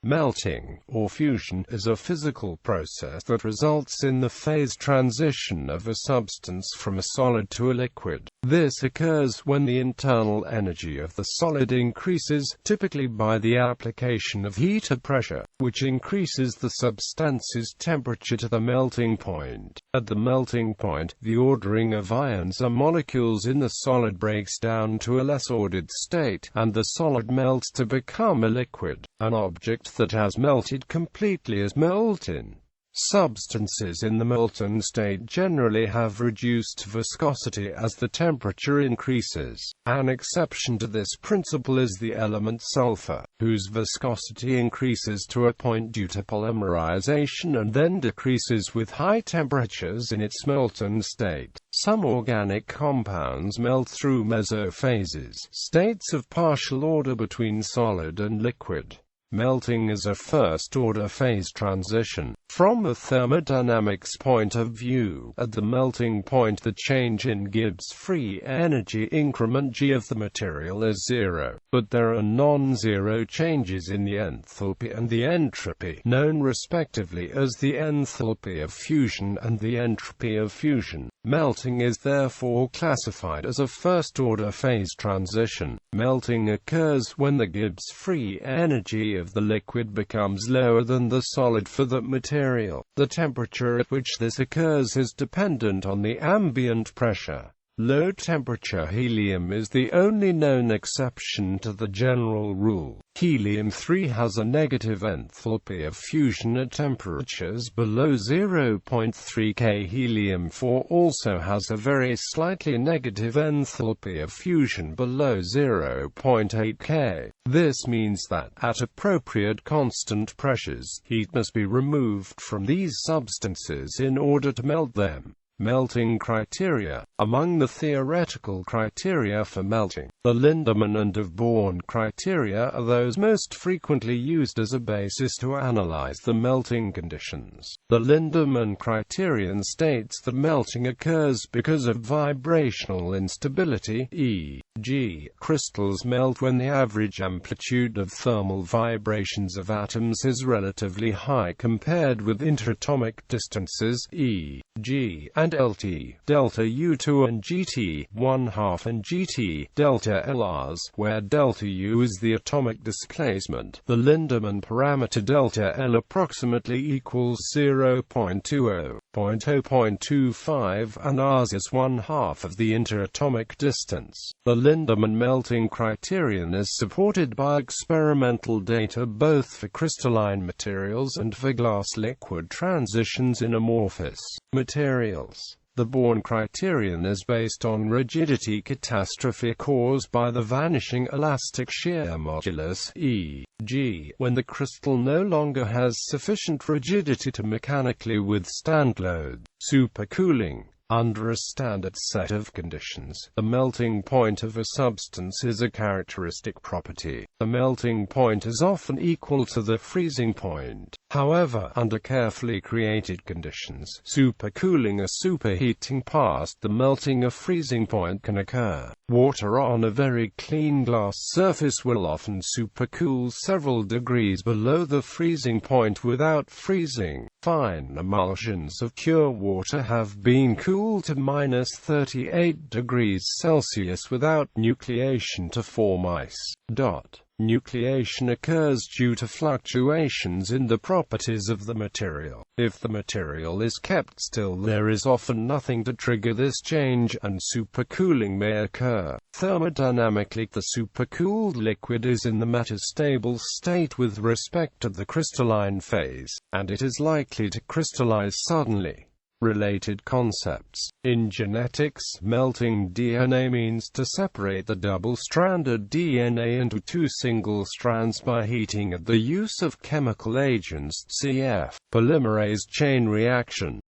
Melting, or fusion, is a physical process that results in the phase transition of a substance from a solid to a liquid. This occurs when the internal energy of the solid increases, typically by the application of heat or pressure, which increases the substance's temperature to the melting point. At the melting point, the ordering of ions or molecules in the solid breaks down to a less ordered state, and the solid melts to become a liquid. An object that has melted completely is molten. Substances in the molten state generally have reduced viscosity as the temperature increases. An exception to this principle is the element sulfur, whose viscosity increases to a point due to polymerization and then decreases with high temperatures in its molten state. Some organic compounds melt through mesophases, states of partial order between solid and liquid. Melting is a first-order phase transition. From a thermodynamics point of view, at the melting point the change in Gibbs free energy increment G of the material is zero, but there are non-zero changes in the enthalpy and the entropy, known respectively as the enthalpy of fusion and the entropy of fusion. Melting is therefore classified as a first-order phase transition. Melting occurs when the Gibbs free energy of the liquid becomes lower than the solid for that material. The temperature at which this occurs is dependent on the ambient pressure. Low-temperature helium is the only known exception to the general rule. Helium-3 has a negative enthalpy of fusion at temperatures below 0.3 K. Helium-4 also has a very slightly negative enthalpy of fusion below 0.8 K. This means that, at appropriate constant pressures, heat must be removed from these substances in order to melt them. Melting criteria. Among the theoretical criteria for melting, the Lindemann and of Born criteria are those most frequently used as a basis to analyze the melting conditions. The Lindemann criterion states that melting occurs because of vibrational instability, e.g., crystals melt when the average amplitude of thermal vibrations of atoms is relatively high compared with interatomic distances, e.g., and LT, delta U2 and GT, 1/2 and GT, delta LRs, where delta U is the atomic displacement. The Lindemann parameter delta L approximately equals 0.20, 0.0.25 and Rs is 1/2 of the interatomic distance. The Lindemann melting criterion is supported by experimental data both for crystalline materials and for glass-liquid transitions in amorphous materials. The Born criterion is based on rigidity catastrophe caused by the vanishing elastic shear modulus, e.g., when the crystal no longer has sufficient rigidity to mechanically withstand load. Supercooling. Under a standard set of conditions, the melting point of a substance is a characteristic property. The melting point is often equal to the freezing point. However, under carefully created conditions, supercooling or superheating past the melting or freezing point can occur. Water on a very clean glass surface will often supercool several degrees below the freezing point without freezing. Fine emulsions of pure water have been cooled to -38 degrees Celsius without nucleation to form ice. Nucleation occurs due to fluctuations in the properties of the material. If the material is kept still, there is often nothing to trigger this change, and supercooling may occur. Thermodynamically, the supercooled liquid is in the metastable state with respect to the crystalline phase, and it is likely to crystallize suddenly. Related concepts. In genetics, melting DNA means to separate the double-stranded DNA into two single strands by heating at the use of chemical agents, cf. polymerase chain reaction.